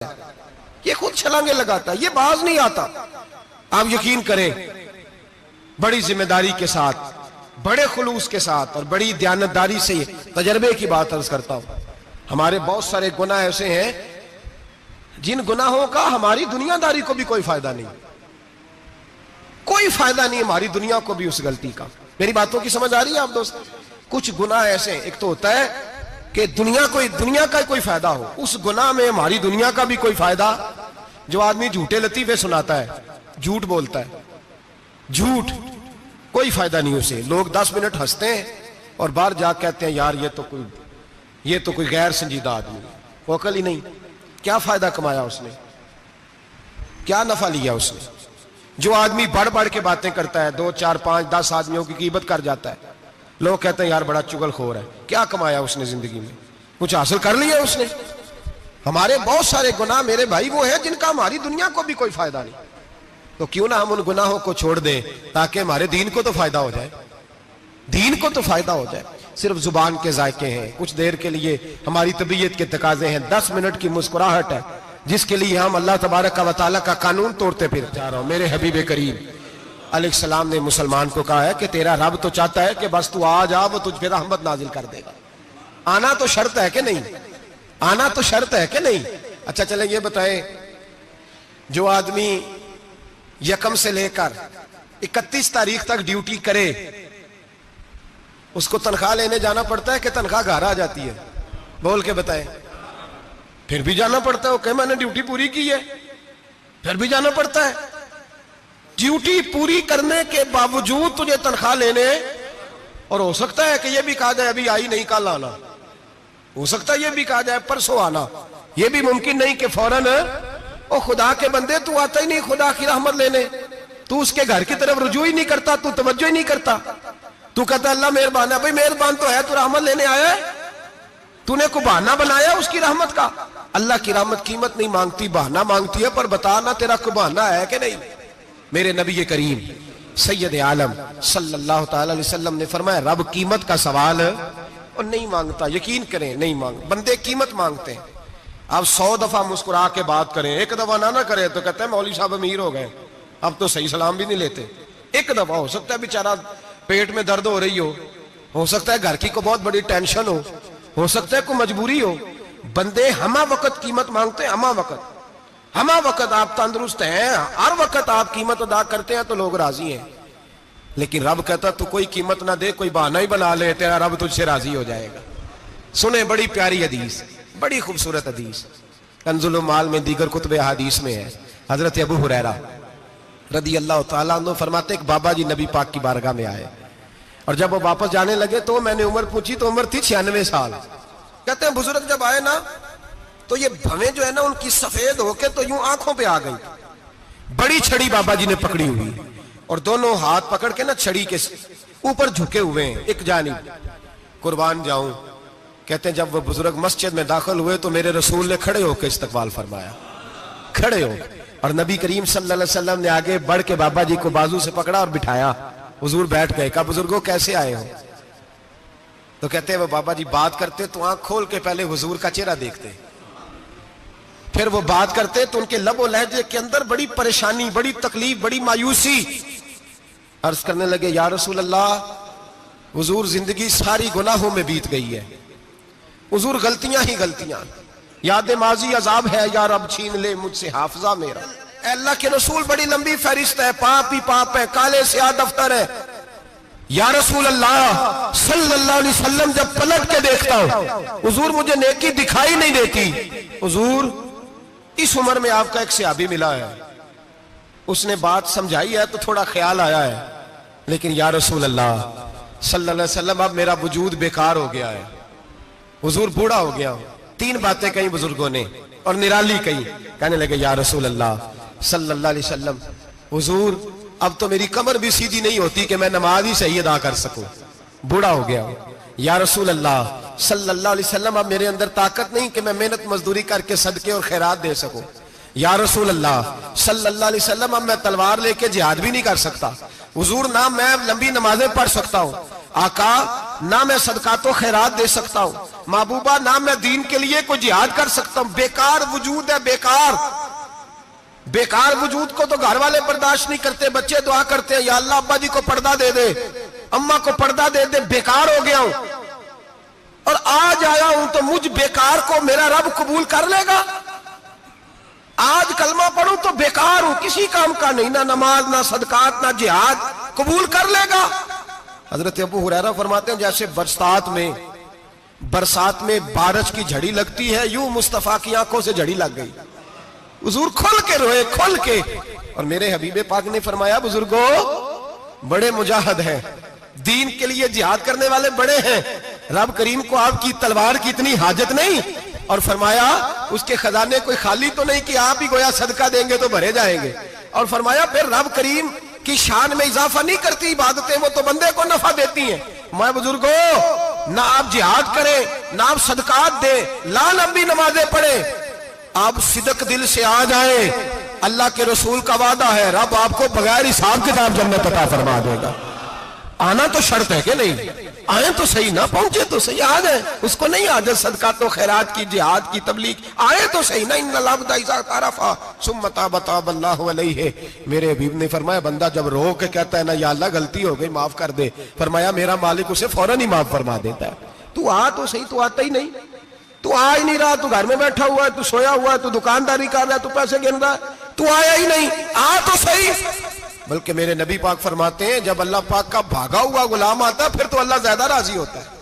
ये खुद छलांगे लगाता है, ये बाज नहीं आता। आप यकीन करें, बड़ी जिम्मेदारी के साथ, बड़े खुलूस के साथ और बड़ी दयानतदारी से तजर्बे की बात अर्ज करता हूं। हमारे बहुत सारे गुनाह ऐसे हैं जिन गुनाहों का हमारी दुनियादारी को भी कोई फायदा नहीं, कोई फायदा नहीं हमारी दुनिया को भी उस गलती का। मेरी बातों की समझ आ रही है आप दोस्त? कुछ गुनाह ऐसे, एक तो होता है कि दुनिया का कोई फायदा हो, उस गुनाह में हमारी दुनिया का भी कोई फायदा। जो आदमी झूठे लतीफे सुनाता है, झूठ बोलता है, झूठ, कोई फायदा नहीं उसे। लोग 10 मिनट हंसते हैं और बाहर जा कहते हैं यार ये तो कोई गैर संजीदा आदमी, वो अकल ही नहीं। क्या फायदा कमाया उसने, क्या नफा लिया उसने? जो आदमी बढ़ बढ़ के बातें करता है, 2, 4, 5, 10 आदमियों की कीमत कर जाता है, लोग कहते हैं यार बड़ा चुगलखोर है। क्या कमाया उसने जिंदगी में? कुछ हासिल कर लिया उसने? हमारे बहुत सारे गुनाह मेरे भाई वो है जिनका हमारी दुनिया को भी कोई फायदा नहीं। तो क्यों ना हम उन गुनाहों को छोड़ दें ताकि हमारे दीन को तो फायदा हो जाए, दीन को तो फायदा हो जाए। सिर्फ जुबान के जायके हैं, कुछ देर के लिए हमारी तबीयत के तकाजे हैं, 10 मिनट की मुस्कुराहट है जिसके लिए हम अल्लाह तबारक व तआला का कानून तोड़ते फिर जा रहा हूं। मेरे हबीब करीम अलैहिस्सलाम ने मुसलमान को कहा है कि तेरा रब तो चाहता है कि बस तू आ जा, वो तुझ पे रहमत नाजिल कर देगा। आना तो शर्त है कि नहीं? आना तो शर्त है कि नहीं? अच्छा चले ये बताएं, जो आदमी 1 से लेकर 31 तारीख तक ड्यूटी करे, उसको तनख्वाह लेने जाना पड़ता है कि तनख्वाह घर आ जाती है? बोल के बताएं। फिर भी जाना पड़ता है, वो कहे मैंने ड्यूटी पूरी की है, फिर भी जाना पड़ता है। ड्यूटी पूरी करने के बावजूद तुझे तनख्वाह लेने, और हो सकता है कि यह भी कहा जाए अभी आई नहीं कल आना, हो सकता है यह भी कहा जाए परसों आना, यह भी मुमकिन नहीं कि फौरन ओ खुदा के बंदे तू आता ही नहीं खुदा की रहमत लेने, तू उसके घर की तरफ रुजू ही नहीं करता, तू तवज्जो ही नहीं करता। तू कहता अल्लाह मेहरबान है। भाई मेहरबान तो है, तू रहमत लेने आया है, तूने को बहाना बनाया उसकी रहमत का। अल्लाह की रहमत कीमत नहीं मांगती, बहाना मांगती है। पर बता ना तेरा को बहाना है कि नहीं? मेरे नबी करीम सैयद आलम सल्लल्लाहु तआला अलैहि वसल्लम ने फरमाया रब कीमत का सवाल और नहीं मांगता। यकीन करें, नहीं मांग, बंदे कीमत मांगते हैं। आप 100 दफा मुस्कुरा के बात करें, एक दफा ना करें तो कहते हैं मौलवी साहब अमीर हो गए, अब तो सही सलाम भी नहीं लेते। एक दफा हो सकता है बेचारा पेट में दर्द हो रही हो सकता है घर की को बहुत बड़ी टेंशन हो सकता है कोई मजबूरी हो। बंदे हमा वक्त कीमत मांगते हैं, हमा वक्त आप तंदुरुस्त हैं, हर वक्त आप कीमत अदा करते हैं तो लोग राजी हैं। लेकिन रब कहता तू कोई कीमत ना दे, कोई बहाना ही बना ले, तेरा रब तुझसे राजी हो जाएगा। सुने, बड़ी प्यारी हदीस, बड़ी खूबसूरत हदीस, कंजुल माल में दीगर कुतुब हदीस में है। हजरत अबू हुरैरा रदी अल्लाह तआला अन्हु फरमाते एक बाबा जी नबी पाक की बारगाह में आए और जब वो वापस जाने लगे तो मैंने उम्र पूछी तो उम्र थी 96 साल। कहते हैं बुजुर्ग जब आए ना तो ये भवें जो है ना उनकी सफेद होके तो यूं आंखों पे आ गई। बड़ी छड़ी बाबा जी ने पकड़ी हुई और दोनों हाथ पकड़ के ना छड़ी के ऊपर झुके हुए हैं एक जानिब। कुर्बान जाऊं, कहते हैं जब वो बुजुर्ग मस्जिद में दाखिल हुए तो मेरे रसूल ने खड़े होकर इस्तकबाल फरमाया, खड़े हो। और नबी करीम सल्लल्लाहु अलैहि वसल्लम ने आगे बढ़ के बाबा जी को बाजू से पकड़ा और बिठाया। हुजूर बैठ गए। कहा बुजुर्गों कैसे आए हो? तो कहते हैं वो बाबा जी बात करते तो आंख खोल के पहले हुजूर का चेहरा देखते, फिर वो बात करते तो उनके लबो लहजे के अंदर बड़ी परेशानी, बड़ी तकलीफ, बड़ी मायूसी। अर्ज करने लगे या रसूल अल्लाह, हुजूर जिंदगी सारी गुनाहों में बीत गई है, हुजूर गलतियां ही गलतियां, याद माजी अजाब है, यार अब छीन ले मुझसे हाफजा मेरा। अल्लाह के रसूल बड़ी लंबी फहरिस्त है, पाप ही पाप है, काले स्याह दफ्तर है। या रसूल अल्लाह सल्लल्लाहु अलैहि वसल्लम जब पलट के देखता हूं हुजूर मुझे नेकी दिखाई नहीं देती। हुजूर इस उम्र में आपका एक सहाबी मिला है, उसने बात समझाई है तो थोड़ा ख्याल आया है, लेकिन या रसूल अल्लाह सल्लल्लाहु अलैहि वसल्लम अब मेरा वजूद बेकार हो गया है, हुजूर बूढ़ा हो गया हूं। 3 बातें कही बुजुर्गों ने और निराली कही। कहने लगे या रसूल अल्लाह सल्लल्लाहु अलैहि वसल्लम, हुजूर अब तो मेरी कमर भी सीधी नहीं होती कि मैं नमाज ही सही अदा कर सकूं, बूढ़ा हो गया हूं। या रसूल अल्लाह सल्लल्लाहु अलैहि वसल्लम अब मेरे अंदर ताकत नहीं कि मैं मेहनत मजदूरी करके सदके और खैरात दे सकूं। या रसूल अल्लाह सल्लल्लाहु अलैहि वसल्लम अब मैं तलवार लेके जिहाद भी नहीं कर सकता। हुजूर ना मैं लंबी नमाजें पढ़ सकता हूं, आका ना मैं सदका तो खैरात दे सकता हूं, महबूबा ना मैं दीन के लिए कोई जिहाद कर सकता हूं, बेकार वजूद है, बेकार। बेकार वजूद को तो घर वाले बर्दाश्त नहीं करते, बच्चे दुआ करते हैं या अल्लाह अब्बा जी को पर्दा दे दे, अम्मा को पर्दा दे दे, बेकार हो गया हूं और आज आया हूं तो मुझ बेकार को मेरा रब कबूल कर लेगा। आज कलमा पढ़ूं तो बेकार हूं, किसी काम का नहीं, ना नमाज ना सदकात ना जिहाद, कबूल कर लेगा। हजरत अबू हुरैरा फरमाते हैं जैसे बरसात में बारिश की झड़ी लगती है, यूं मुस्तफा की आंखों से झड़ी लग गई। हुजूर खुल के रोए, खुल के। और मेरे हबीबे पाक ने फरमाया बुजुर्गो बड़े मुजाहिद हैं, दीन के लिए जिहाद करने वाले बड़े हैं, रब करीम को आपकी तलवार की इतनी हाजत नहीं। और फरमाया उसके खजाने कोई खाली तो नहीं कि आप ही गोया सदका देंगे तो भरे जाएंगे। और फरमाया फिर रब करीम की शान में इजाफा नहीं करती इबादतें, वो तो बंदे को नफा देती हैं। मैं बुजुर्गो ना आप जिहाद करें ना आप सदकात दे, ला लंबी नमाजें पढ़े, आप सिदक दिल से आ जाए, अल्लाह के रसूल का वादा है रब आपको बगैर हिसाब किताब जन्नत अता फरमा देगा। आना तो शर्त है कि नहीं, आए तो सही, ना पहुंचे तो सही, आ जाए, उसको नहीं आदत सदका तो खैरात की जिहाद की तबलीग, आए तो सही ना। मेरे हबीब ने फरमाया बंदा जब रो के कहता है ना या अल्लाह गलती हो गई माफ कर दे, फरमाया मेरा मालिक उसे फौरन ही माफ फरमा देता है। तू आ तो सही, तू आता ही नहीं, तू आ ही नहीं रहा, तू घर में बैठा हुआ है, तू सोया हुआ है, तू दुकानदारी कर रहा है, तू पैसे गिन रहा है, तू आया ही नहीं, आ तो सही। बल्कि मेरे नबी पाक फरमाते हैं जब अल्लाह पाक का भागा हुआ गुलाम आता है फिर तो अल्लाह ज्यादा राजी होता है।